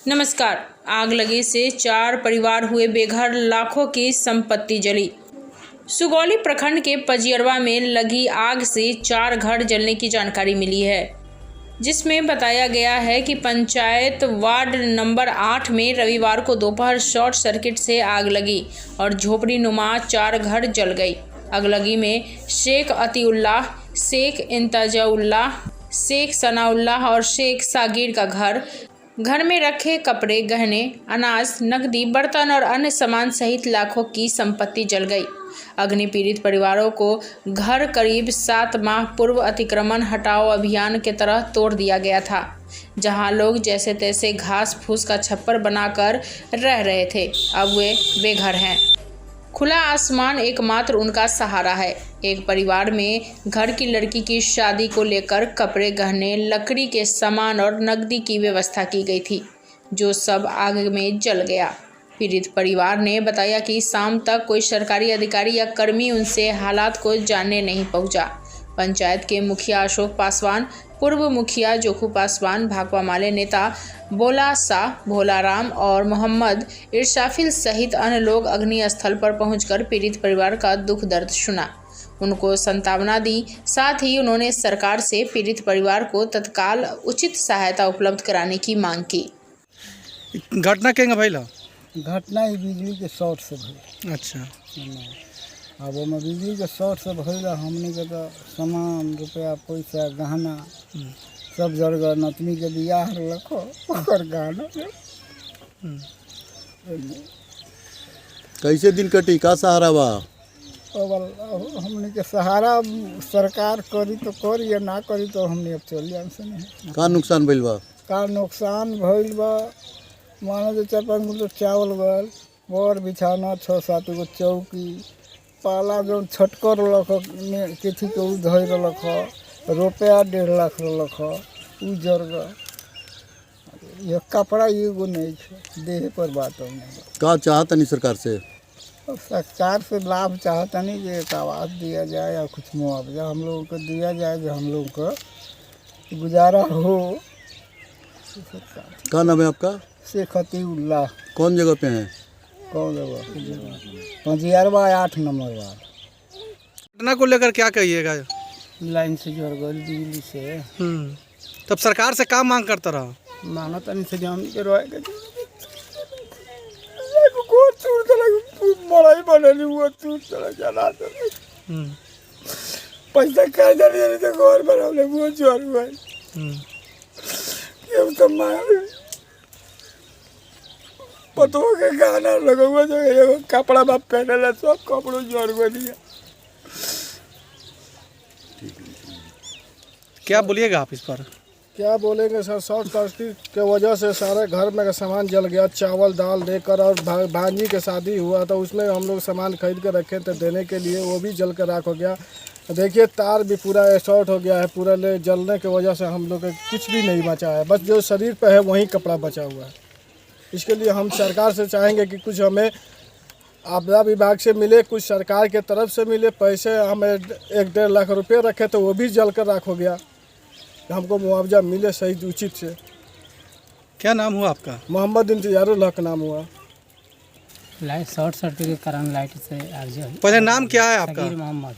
नमस्कार। आग लगी से 4 परिवार हुए बेघर, लाखों की संपत्ति जली। सुगौली प्रखंड के पजियरवा में लगी आग से 4 घर जलने की जानकारी मिली है, जिसमें बताया गया है कि पंचायत वार्ड नंबर 8 में रविवार को दोपहर शॉर्ट सर्किट से आग लगी और झोपड़ी नुमा 4 घर जल गई। अगलगी में शेख अतीउल्लाह, शेख इंतजाउल्लाह, शेख सनाउल्लाह और शेख सागिर का घर में रखे कपड़े, गहने, अनाज, नकदी, बर्तन और अन्य सामान सहित लाखों की संपत्ति जल गई। अग्नि पीड़ित परिवारों को घर करीब 7 माह पूर्व अतिक्रमण हटाओ अभियान के तरह तोड़ दिया गया था, जहां लोग जैसे तैसे घास फूस का छप्पर बनाकर रह रहे थे। अब वे बेघर हैं। खुला आसमान एकमात्र उनका सहारा है। एक परिवार में घर की लड़की की शादी को लेकर कपड़े, गहने, लकड़ी के सामान और नकदी की व्यवस्था की गई थी, जो सब आग में जल गया। पीड़ित परिवार ने बताया कि शाम तक कोई सरकारी अधिकारी या कर्मी उनसे हालात को जानने नहीं पहुंचा। पंचायत के मुखिया अशोक पासवान, पूर्व मुखिया जोखू पासवान, भाकपा माले नेता बोला शाह, भोलाराम और मोहम्मद इरशाफिल सहित अन्य लोग अग्नि स्थल पर पहुंचकर पीड़ित परिवार का दुख दर्द सुना, उनको सांत्वना दी। साथ ही उन्होंने सरकार से पीड़ित परिवार को तत्काल उचित सहायता उपलब्ध कराने की मांग की। घटना केंगे भइल? घटना ही बिजली के शॉर्ट से भइल। अच्छा, अब ओमे बिजली के शॉर्ट से भइल। हमने के तो सामान, रुपया, पैसा, गहना सब जल गए। नतनी के बियाह रखो और गहना कैसे दिन कटी? का सहारा बा? अब हमने के सहारा सरकार करी तो करी, या ना करी तो हमने अब चल जाए से नहीं। का नुकसान भइल बा? का नुकसान भइल बा? मानो जो 4-5 किलो चावल गल, और बिछाना 6-7 गो चौकी, पाला जो छटकर रख केथी के उ धर रख, रुपया 1.5 लाख रख उ जर गए। ये कपड़ा एगो नहीं है, देह पर बात नहीं। का चाहतनी सरकार से? सरकार से लाभ चाहता नहीं कि एक आवास दिया जाए या कुछ मुआवजा हम लोगों को दिया जाए, जो हम लोगों को गुजारा हो। का नाम है आपका? शेख अतीउल्लाह। कौन जगह पे हैं? कौन जगह? पजियरवा 8 नंबर वार्ड। घटना को लेकर क्या कहिएगा? लाइन से जोड़ गई बिजली से। तब सरकार से क्या मांग करता रहा? मांगा तनी से जान के रोए के मड़ाई बनली हुआ तू चला चला पैसा का दे तो घर बनावले वो जोर हुआ। ये तो मार पतो के गाना लगा हुआ, जो कपड़ा बाप पहने सब कपड़ों जोर हुआ दिया। क्या बोलिएगा आप इस पर? क्या बोलेंगे सर, शॉर्ट सर्किट के वजह से सारे घर में का सामान जल गया। चावल दाल लेकर, और भांजी के शादी हुआ था, उसमें हम लोग सामान खरीद कर रखे थे देने के लिए, वो भी जल कर राख हो गया। देखिए तार भी पूरा शॉर्ट हो गया है, पूरा जलने की वजह से हम लोग कुछ भी नहीं बचा है, बस जो शरीर पर है वही कपड़ा बचा हुआ है। इसके लिए हम सरकार से चाहेंगे कि कुछ हमें आपदा विभाग से मिले, कुछ सरकार के तरफ से मिले पैसे। हमें 1-1.5 लाख रुपये रखे थे, वो भी जल कर राख हो गया। हमको मुआवजा मिले सही उचित से। क्या नाम हुआ आपका? मोहम्मद इंतजारुल्लाह का नाम हुआ। लाइट शॉर्ट सर्किट के कारण लाइट से आग जली। पहले नाम क्या है आपका? सगीर मोहम्मद।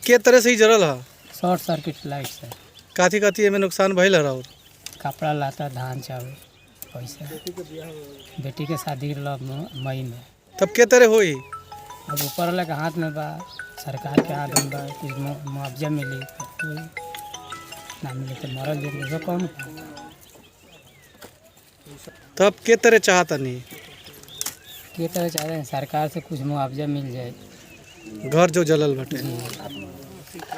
के तरह से ही जरल है? शॉर्ट सर्किट लाइट से। काथी काथी में नुकसान भइल है? और कपड़ा लाता, धान चावल, पैसा। बेटी के शादी मई में। तब के तरह हुई? अब ऊपर वाला के हाथ में बा, सरकार के हाथ में बा। कुछ मुआवजा मिली तो ना मिले तो मरल जो कौन। तब के तरह चाहता नहीं? के तरह चाहते हैं सरकार से कुछ मुआवजा मिल जाए। घर जो जलल बटे।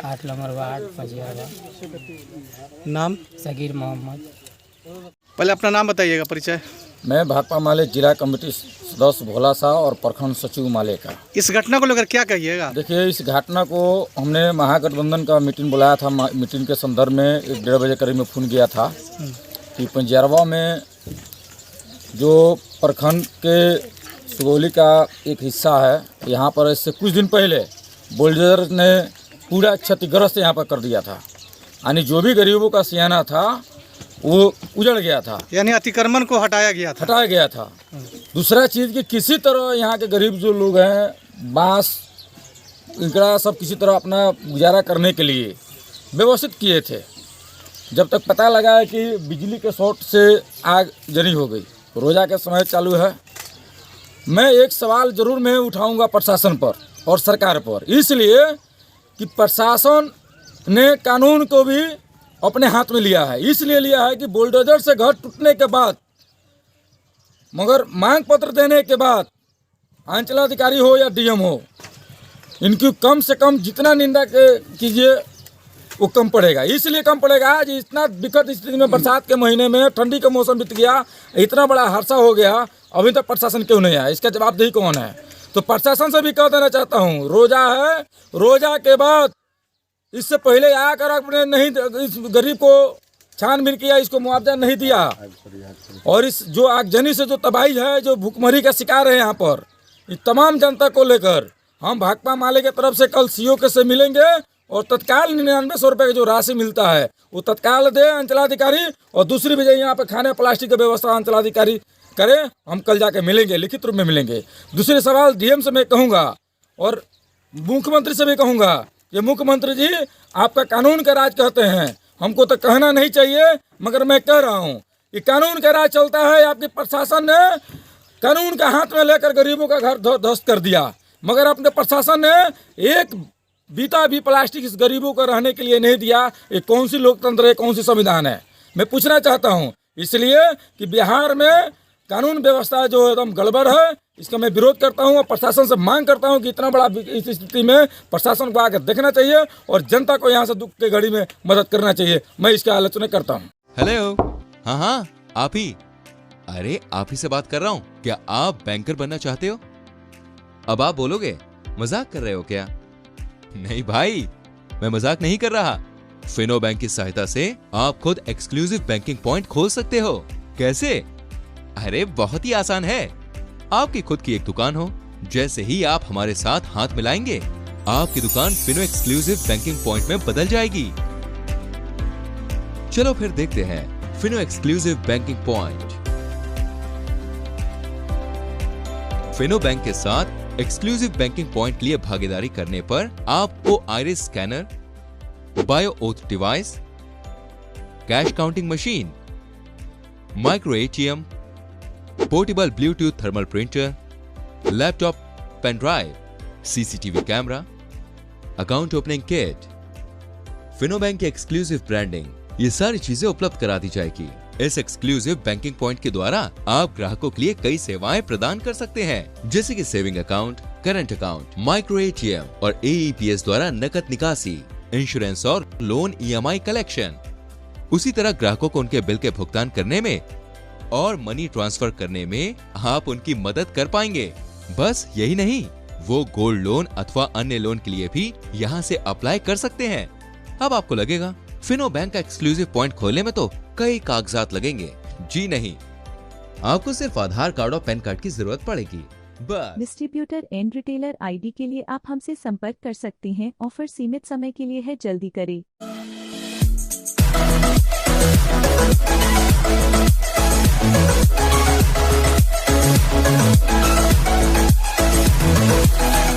8 नंबर वार्ड पजियरवा। नाम? सगीर मोहम्मद। पहले अपना नाम बताइएगा, परिचय। मैं भाकपा माले जिला कमेटी सदस्य भोला शाह और प्रखंड सचिव माले का। इस घटना को लेकर क्या कहिएगा? देखिए, इस घटना को हमने महागठबंधन का मीटिंग बुलाया था। मीटिंग के संदर्भ में 1-1.5 बजे करीब में फोन किया था कि पंजरवा में जो प्रखंड के सुगौली का एक हिस्सा है, यहाँ पर इससे कुछ दिन पहले बुलडोजर ने पूरा क्षतिग्रस्त यहाँ पर कर दिया था। यानी जो भी गरीबों का सियाना था वो उजड़ गया था, यानी अतिक्रमण को हटाया गया था। हटाया गया था। दूसरा चीज़ कि किसी तरह यहाँ के गरीब जो लोग हैं बांस इकड़ा सब किसी तरह अपना गुजारा करने के लिए व्यवस्थित किए थे, जब तक पता लगा है कि बिजली के शॉर्ट से आग जनी हो गई। रोज़ा के समय चालू है। मैं एक सवाल ज़रूर मैं उठाऊंगा प्रशासन पर और सरकार पर, इसलिए कि प्रशासन ने कानून को भी अपने हाथ में लिया है। इसलिए लिया है कि बुलडोजर से घर टूटने के बाद, मगर मांग पत्र देने के बाद अंचलाधिकारी हो या डीएम हो, इनकी कम से कम जितना निंदा कीजिए वो कम पड़ेगा। इसलिए कम पड़ेगा आज इतना विकट स्थिति में, बरसात के महीने में, ठंडी का मौसम बीत गया, इतना बड़ा हादसा हो गया, अभी तक प्रशासन क्यों नहीं आया? इसका जवाबदेही कौन है? तो प्रशासन से भी कह देना चाहता हूँ, रोजा है, रोजा के बाद इससे पहले आकर आपने नहीं इस गरीब को छानबीन किया, इसको मुआवजा नहीं दिया, और इस जो आगजनी से जो तबाही है, जो भूखमरी का शिकार है यहाँ पर, इस तमाम जनता को लेकर हम भाकपा माले की तरफ से कल सीओ के से मिलेंगे और तत्काल 9900 रुपये का जो राशि मिलता है वो तत्काल दे अंचलाधिकारी, और दूसरी वजह यहाँ पे खाने प्लास्टिक की व्यवस्था अंचलाधिकारी करे। हम कल जाके मिलेंगे, लिखित रूप में मिलेंगे। दूसरे सवाल डीएम से मैं कहूँगा और मुख्यमंत्री से भी कहूँगा कि मुख्यमंत्री जी आपका कानून का राज कहते हैं, हमको तो कहना नहीं चाहिए, मगर मैं कह रहा हूँ कि कानून का राज चलता है। आपके प्रशासन ने कानून का हाथ में लेकर गरीबों का घर ध्वस्त कर दिया, मगर अपने प्रशासन ने एक बीता भी प्लास्टिक इस गरीबों को रहने के लिए नहीं दिया। ये कौन सी लोकतंत्र है, कौन सी संविधान है? मैं पूछना चाहता हूँ, इसलिए कि बिहार में कानून व्यवस्था जो एकदम गड़बड़ है, इसका मैं विरोध करता हूँ और प्रशासन से मांग करता हूँ कि इतना बड़ा इस स्थिति में प्रशासन को आकर देखना चाहिए और जनता को यहाँ से दुख के घड़ी में मदद करना चाहिए। मैं इसकी आलोचना करता हूँ। हेलो, हाँ आप ही। अरे आप ही से बात कर रहा हूँ। क्या आप बैंकर बनना चाहते हो? अब आप बोलोगे मजाक कर रहे हो क्या? नहीं भाई, मैं मजाक नहीं कर रहा। फिनो बैंक की सहायता से आप खुद एक्सक्लूसिव बैंकिंग पॉइंट खोल सकते हो। कैसे? अरे बहुत ही आसान है। आपकी खुद की एक दुकान हो, जैसे ही आप हमारे साथ हाथ मिलाएंगे, आपकी दुकान फिनो एक्सक्लूसिव बैंकिंग पॉइंट में बदल जाएगी। चलो फिर देखते हैं Fino exclusive banking point. Fino bank के साथ एक्सक्लूसिव बैंकिंग पॉइंट के लिए भागीदारी करने पर आपको iris scanner, bio auth device, cash counting machine, micro ATM, portable Bluetooth thermal printer, laptop, pen drive, CCTV camera, account opening kit, Fino bank की एक्सक्लूसिव ब्रांडिंग, ये सारी चीजें उपलब्ध करा दी जाएगी। इस एक्सक्लूसिव बैंकिंग पॉइंट के द्वारा आप ग्राहकों के लिए कई सेवाएं प्रदान कर सकते हैं, जैसे कि saving account, current account, micro ATM और एईपीएस द्वारा नकद निकासी, इंश्योरेंस और लोन ईएमआई कलेक्शन। उसी तरह ग्राहकों को उनके बिल के भुगतान करने में और मनी ट्रांसफर करने में आप उनकी मदद कर पाएंगे। बस यही नहीं, वो गोल्ड लोन अथवा अन्य लोन के लिए भी यहाँ से अप्लाई कर सकते हैं। अब आपको लगेगा फिनो बैंक का एक्सक्लूसिव पॉइंट खोलने में तो कई कागजात लगेंगे। जी नहीं, आपको सिर्फ आधार कार्ड और पैन कार्ड की जरूरत पड़ेगी बस। डिस्ट्रीब्यूटर एंड रिटेलर आईडी के लिए आप हमसे संपर्क कर सकते हैं। ऑफर सीमित समय के लिए है, जल्दी करें।